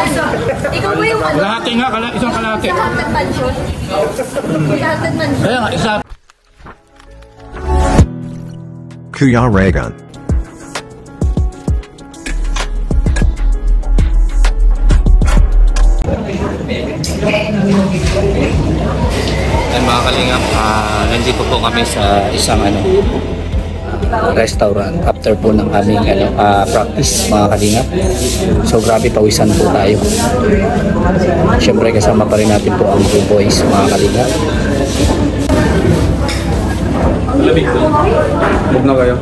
Ikaw ba yung ano? Kalahati nga, isang kalahati. Sa Haunted Mansion? Sa Haunted Mansion? Kaya nga, isa. Kuya Regan. Ay mga kalingap, nandito po kami sa isang restaurant after po ng aming practice mga kalingap. So grabe, pawisan po tayo. Siyempre kasama pa rin natin po ang Blue Boys mga kalingap. Huwag na kayo.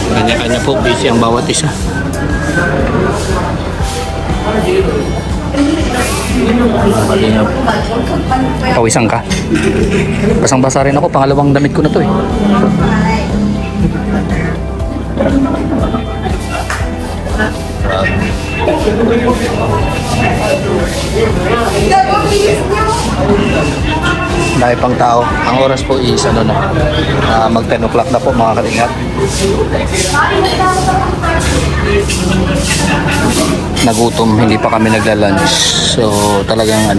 Kanya-kanya po, busy ang bawat isa. Pawisan ka? Basang-basa rin ako, pangalawang damit ko na to eh. Dahil pang tao, ang oras po is mag 10 o'clock na po mga kalingap. Nagutom, hindi pa kami nagla-lunch. So talagang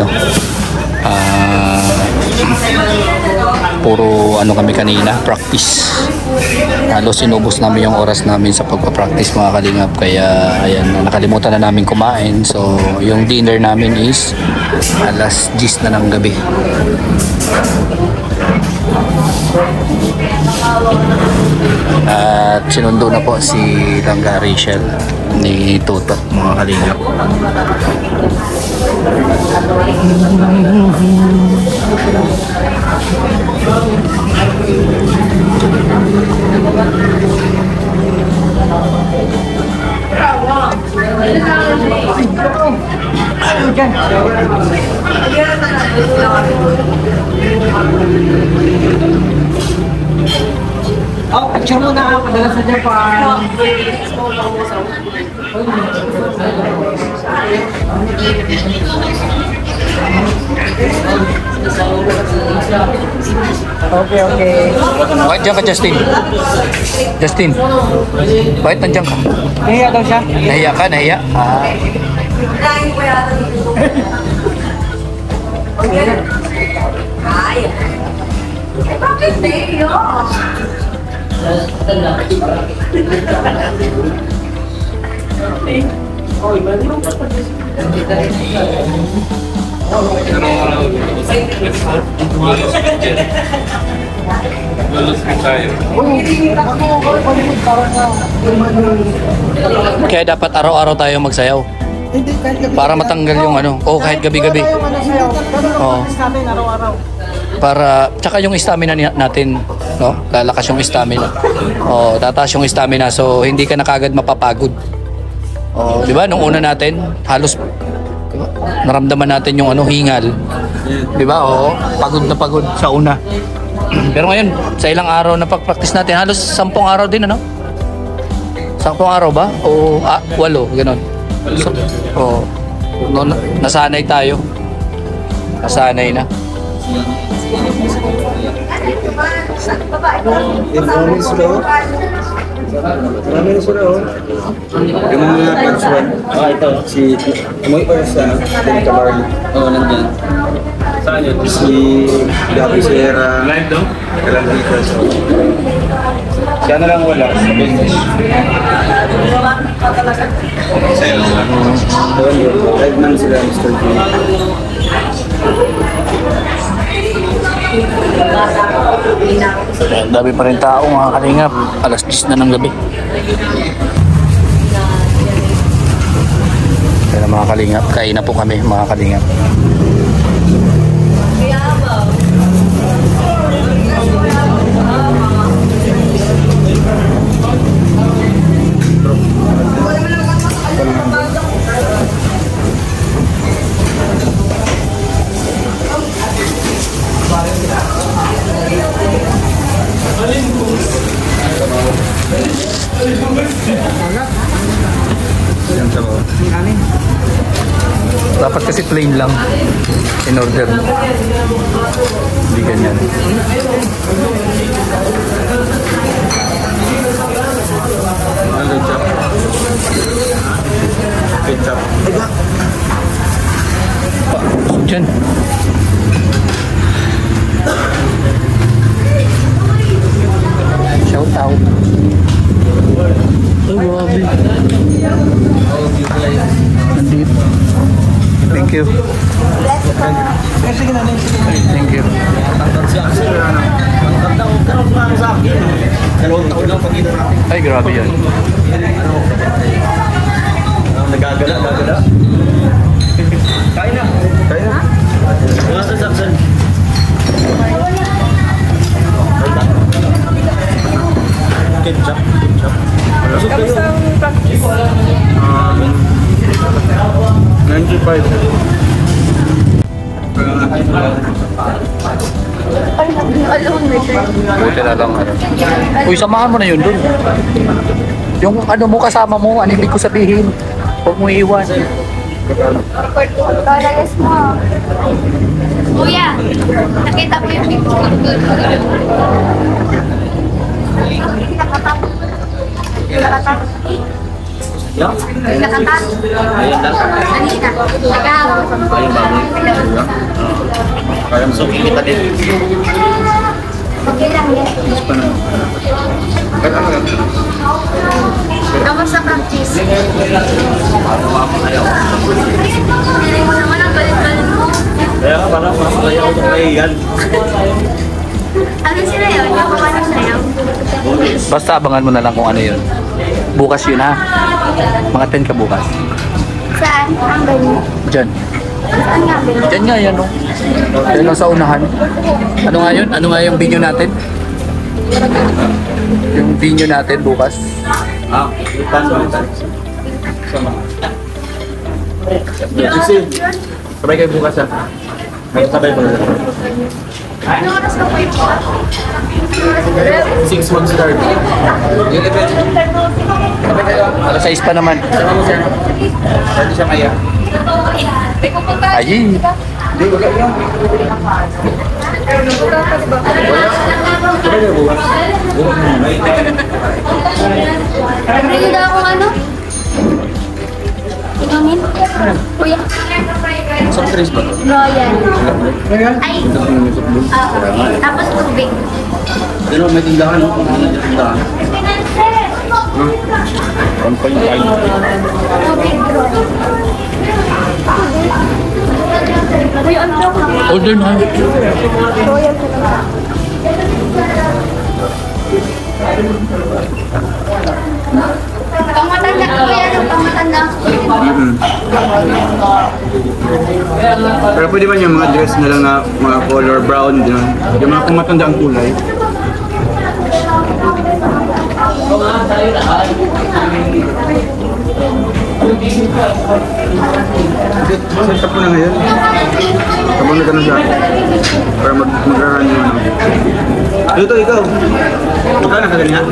puro kami kanina, practice. Halos inubos namin yung oras namin sa pagpa-practice mga kalingap. Kaya ayan, nakalimutan na namin kumain. So yung dinner namin is alas 10 na ng gabi. At sinundo na po si Langga Rachel ni Toto mga kalingap. Oh, picture mo na padala sa Japan. Okay, okay. Bakit dyan ka, Justin? Justin, bakit nandiyan ka? Nahiya daw siya. Nahiya ka? Nahiya? Ay, bakit Mayo? Kaya dapat araw-araw tayo magsayaw. Para matanggal yung kahit gabi-gabi. Oo. Para, tsaka yung stamina natin, no? Lalakas yung stamina. Tataas yung stamina, so hindi ka na kagad mapapagod. Di ba? Nung una natin, halos naramdaman natin yung hingal. Di ba? Pagod na pagod sa una. Pero ngayon, sa ilang araw na pag-practice natin, halos 10 araw din, 10 araw ba? O 8, gano'n. So, nasanay tayo. Nasanay na. Marami na sila yung mga pansuan. Ito. Si Moy Orsa, Danny Camarli. Nandiyan. Saan yun? Si Gabi Sierra. Live daw? Nakalang dito. Siya na lang wala sa business. Sa'yo lang. Live man sila, Mr. G. Dami pa rin tao mga kalingap. Alas 10 na ng gabi. Kaya mga kalingap, kain na po kami mga kalingap. Dapat kasi plain lang in order. Hindi ganyan. Ketchup. Diyan. Shout out. Oh, grabe. Nandito. Thank you. Thank you. Ay, grabe yan. Nagagala. Kain na. Mga sasaksan. Ketchup. Kamusta ang practice? 95. Ay, alone na siya. Buti na lang. Uy, samahan mo na yun dun. Yung ano mo kasama mo, ano ibig ko sabihin? Huwag mo iiwan. Kalagas mo. Kuya, nakita mo yung picture. Nakatap. Nakatap. Kanina. Nagahapon. Kaya mo kita din. Okay lang yan. Kamusta practice? Hindi mo naman ang galit-galit mo. Kaya ka parang masaya ako kay yan. Ano sila yun? Yung pamanap sa'yo? Basta abangan mo na lang kung ano yun. Bukas yun ha. Mga 10 ka bukas. Saan? Ang ganyan. Diyan. Saan nga ba? Diyan nga yan, no? Diyan lang sa unahan. Ano nga yun? Ano nga yung venue natin? Yung venue natin bukas. Sabay kayo bukas ha. Sabay ko na. Ano oras ka po yung 6 mag-start. Yung event. Sabay kayo. Alas 6 pa naman. Sama mo siya. Pwede siya kaya. May pupunta. Ay, Hindi, wala yan. Sabay kayo bukas. Bukas mo. Hindi daw akong ano? Inumin? Kuya? Sa Chris ba? Royal. Ay. Tapos tubig. Pero may tindahan, no? Kung ano yung tindahan. Ang paling Tubig, Royal. Kuya, ang joke lang. order na. Royal ka lang. Pangmatanda, kuya, ano pangmatanda? Pero pwede ba yung mga dress na lang na mga color brown, yun? Yung mga kumatanda ang kulay. Set up ko na ngayon. Habang na ganun siya. Para mag-run yung ano. Luto, ikaw. Magkano ka ganyan?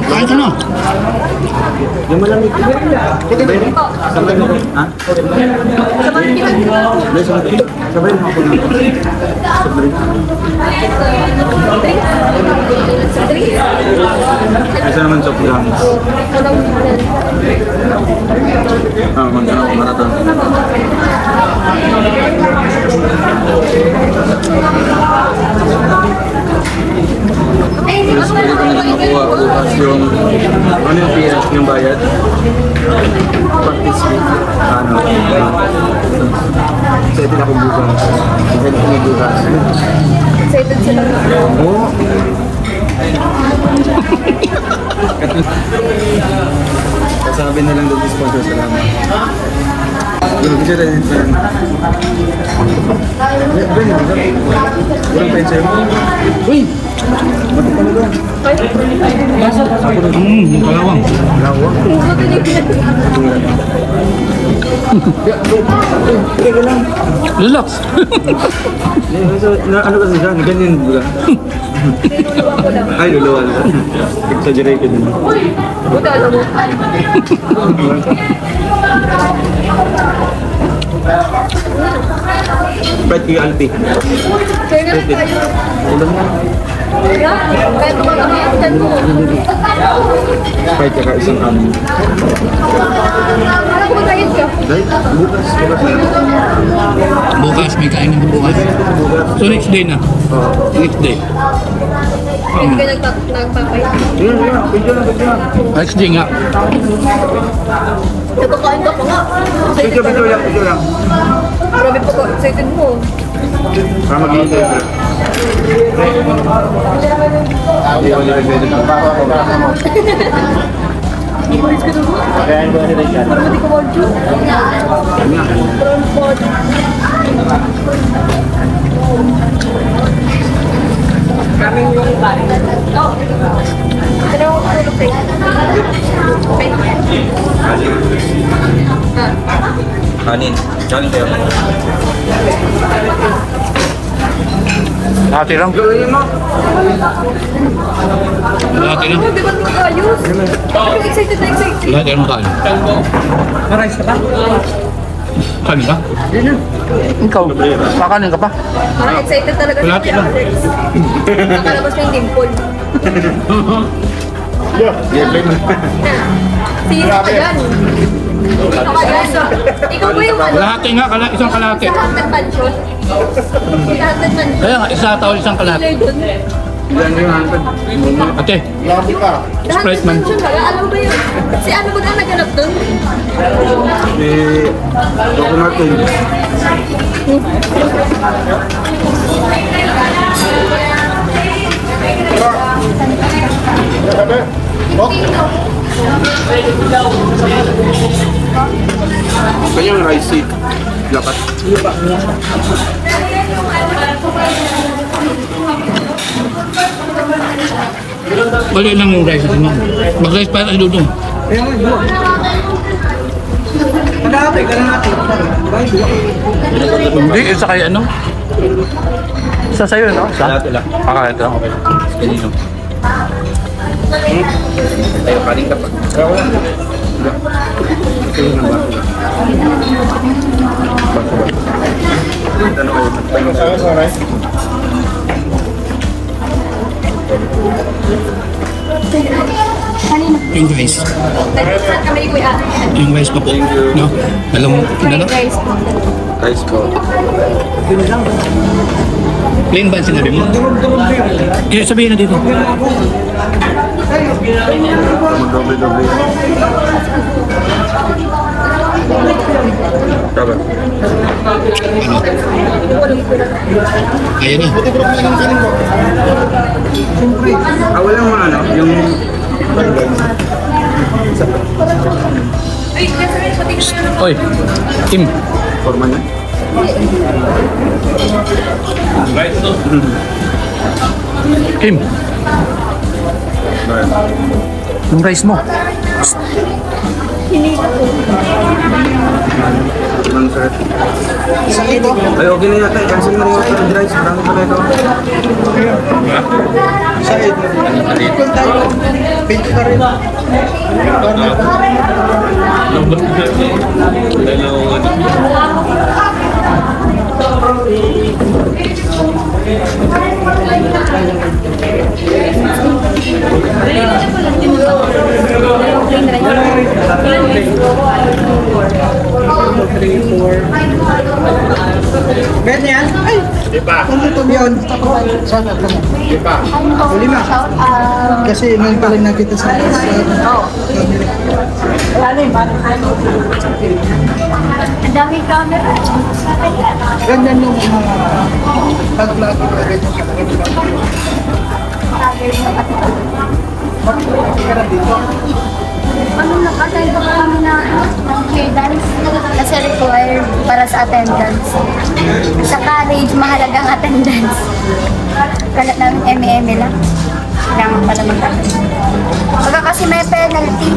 Kain ka na. Yung malamig. Sabay mo? Sabay mo? Ha? Sabay, sabay. Sabay mo ako na. Sabay. Isa naman soft drinks. Magkano ako marathon. Tapos pwede ko na makuha bukas yung ano yung PS, yung bayad. Practice fee. Ano? Excited ako bukas. Excited ako bukas. Excited sila. Oo. Kasabi na lang doon yung sponsor sa laman. Yung bisa rin sa walang pencil mo. Uy! Matupan mo doon. Kalawang. Lawak. Teka lang. Relax. Ano kasi siya? Ganyan ba? Ay, luluwa na. Exaggerated na. Buta, alam mo. Sprite kay Alpi. Kaya nga tayo. Ulam na. Kaya tumatang yung chan mo. Sprite kaka isang amin. Parang kumakain ka. Dahil, bukas na. Bukas, may kainin ko bukas. So next day na. Next day. Hindi ka nagpapay. Yan, video lang. Next day nga. Nagkakain ka pa nga. Video lang. Grabe pa ko. Excited mo. Para mag-iintay ka. Hindi ko nilagay dito. Parang hindi ko mag-ju. Kaming yung bari. Oo. Ano ako tulog sa'yo? Kanin. Kanin kayo. Hati lang. Gawin mo. Hati lang. Di ba ito ayos? Parang excited na excited. Lahat yan kain. Marais ka ba? Kanin ka? Ikaw, kakanin ka pa? Parang excited talaga Wala si ka lang. Alex. Nakalabas na yung dimple. Gameplay mo. Sino ka yan? Sino ka yan? Ikaw ba yung ano? Kalahati nga, isang kalahati. Sa Haunted Mansion? Sa Haunted Mansion? Kaya nga, isa tao isang kalahati. Killer dun. Yan yung hangkad. Ate, The Sprite Haunted man. Mansion ba? Alam mo ba yun? Si ano ba na naghanap dun? Coco Martin. Kanyang rice seed. Dapat. Bali lang yung rice natin. Mag-rice pa tayo doon. Kaya nga, yun. Nag-aapay ka na natin. Hindi, isa kay ano? Isa sa'yo, no? Isa? Lahat lang. Ito lang, okay. Kanino? Tayo, kanin ka pa. Ikaw lang. Ito yung baso. Baso ba? Ano kayo? Tayo sa rice? Yung rice. Saan kami ni Kuya? Yung rice pa po. No? Alam mo, ano? Guys, Rice po. Plain ba ang sinabi mo? Eh, sabihin na dito. Doble-doble. Tama. Ayan na. Walang mga ano, yung... ay, kasi pati ko na Oy, Kim. Forma niya. Kim. Yung rice mo. Ang sarap. Ay, okay na yata. I-cancel na rin yung fried rice. Marami pala ito. Sa'id. Kung tayo, pink ka rin. Bet niya? Ay! Tumutom yun. Sana ka mo. Lima. Kasi nung pala nakita sa ang daming camera. ganyan yung mga pag-lagi na rin yung Ano nakasal pa kami na dance kasi required para sa attendance. Sa college, mahalagang attendance. Kalat namin M.E.M. lang. Kailangan pala mag-attendance. Baka kasi may penalty.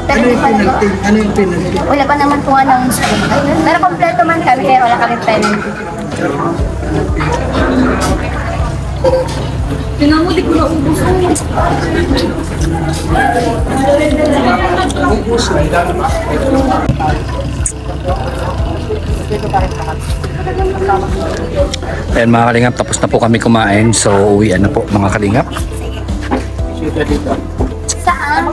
Pero Ano di yung pa naman. penalty? Ano yung penalty? Wala pa naman kung anong score. Pero kompleto man kami kaya wala kami penalty. Pinamuli ko na ubus ko. Ayan mga kalingap, tapos na po kami kumain. So uwian na po mga kalingap. Saan?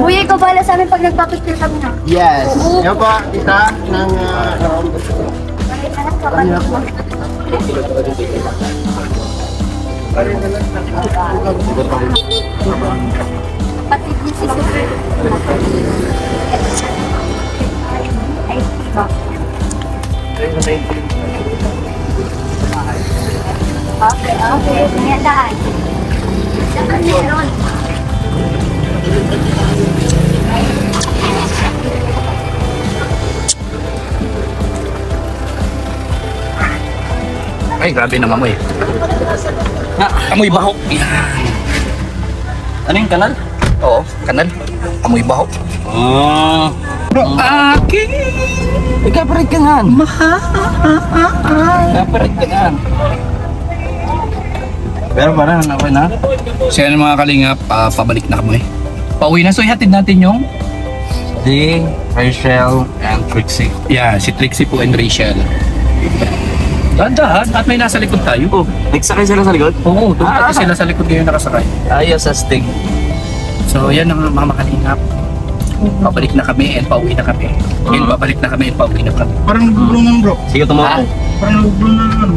Uy, ikaw bala sa amin pag nagpapicture kami na. Yes. Yan po, kita ng... Pati din si Super. Ay, iba. Okay. Ngayon. Saan meron? Ay, grabe naman mo eh. Amoy baho. Yan. Ano yung kanal? Oo, kanal. Amoy baho. Ah. Akin. Ikaparit ka nga. Ikaparit ka nga. Pero parang okay na. So yan mga kalingap, pabalik na kami. Pauwi na. So ihatid natin yung Si Rachel and Trixie. yeah, si Trixie po and Rachel. Dahan-dahan at may nasa likod tayo. Oh, nagsakay sila sa likod? Oo, doon pati sila sa likod ngayon nakasakay. Ayos sa sting. So yan ang mga kalingap. Pabalik na kami and pauwi na kami. And babalik na kami and pauwi na kami. Parang nabubulunan bro. Sige, tumawa. Parang nabubulunan ano.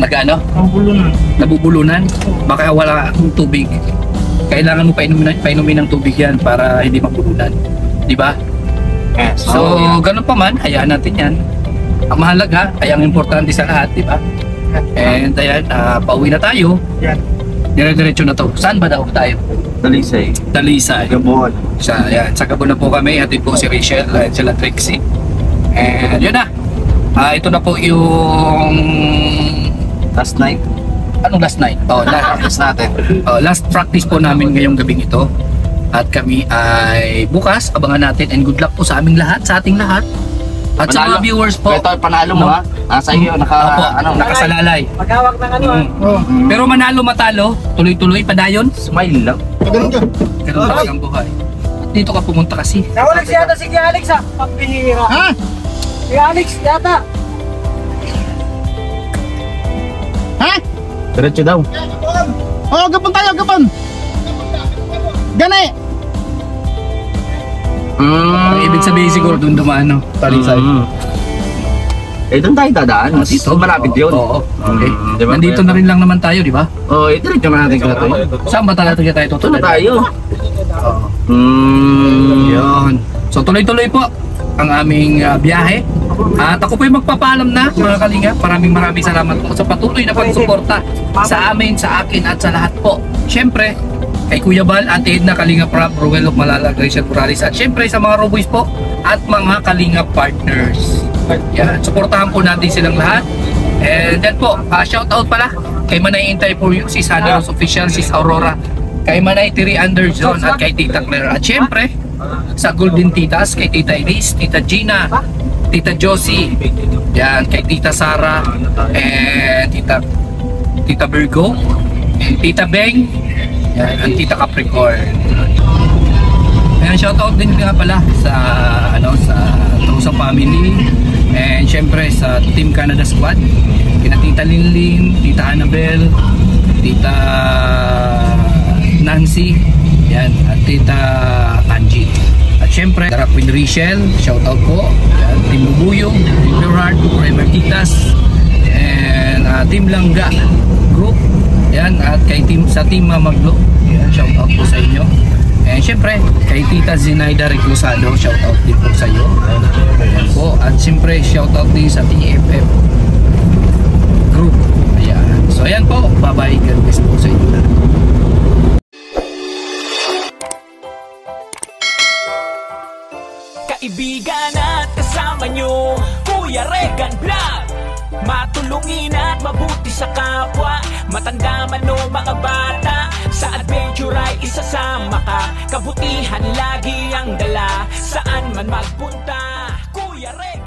Nag-ano? Nabubulunan. Nabubulunan? Baka wala akong tubig. Kailangan mo painumin ng tubig yan para hindi mabulunan. Di ba? Yes. So, ganun pa man, hayaan natin yan. Ang mahalaga, ay ang importante sa lahat, di ba? And ayan, pauwi na tayo. Yan. Dire-diretso na to. Saan ba daw tayo? Dalisay. Dalisay. Gabon. Sa Gabon na po kami. Hatid po si Rachel at sila Trixie. And yun na. Ito na po yung... Last night. Anong last night? Practice natin. Last practice po namin ngayong gabing ito. At kami ay bukas, abangan natin and good luck po sa aming lahat, sa ating lahat. At sa mga viewers po. Ito, panalo mo ha? Nasa iyo, nakasalalay. Maghawak ng ano ah. Pero manalo matalo, tuloy-tuloy, padayon. Smile lang. Ganun ka. Ganun talagang buhay. At dito ka pumunta kasi. Nawalag si yata si Alex ah. Pagbihira. Ha? Si Alex yata. Ha? Diretso daw. Oo, gapon tayo, gapon. Gani. Ang ibig sabihin siguro doon dumaan, no? Talisay. Doon tayo dadaan. Dito? Malapit yun. Oo. Okay. Diba? Nandito na rin lang naman tayo, di ba? Oo, diretso na natin ka tayo. Saan ba talaga tayo Ito tutuloy? na tayo. Yun. So tuloy-tuloy po ang aming biyahe. At ako po yung magpapaalam na mga kalinga. Maraming salamat po sa patuloy na pagsuporta sa amin, sa akin at sa lahat po. Siyempre, kay Kuya Bal, Ate Edna, Kalinga Prab, Ruel of Malala, Gracian Morales at siyempre sa mga Roboys po at mga Kalinga partners. Yan, suportahan po natin silang lahat. And then po, shoutout pala kay Manay Intay for you, si Sana Rose Official, si Aurora, kay Manay Tiri Underzone at kay Tita Claire. At siyempre, sa Golden Titas, kay Tita Elise, Tita Gina, Tita Josie, yan, kay Tita Sara, and Tita Virgo, and Tita Beng, yan, and Tita Capricorn. Ayan, shoutout din nga pala sa sa family, and syempre sa Team Canada Squad, kina Tita Linlin, Tita Annabel, Tita Nancy, yan, at Tita Angie. At syempre, Darap with Rachel, shoutout po. Yan, Team Bubuyong, Team Gerard, Forever Titas, and Team Langga Group. Yan, at kay sa Team Mamaglo, yan, shoutout po sa inyo. And syempre, kay Tita Zinaida Reclusado, shoutout din po sa iyo. Yan po. At syempre, shoutout din sa TFF Group. Ayan. So ayan po, bye-bye. God bless po sa inyo. Kaibigan at kasama nyo, Kuya Regan Vlog. Matulungin at mabuti sa kapwa, matanda man o mga bata, sa adventure ay kabutihan lagi ang dala, saan man magpunta, Kuya Regan.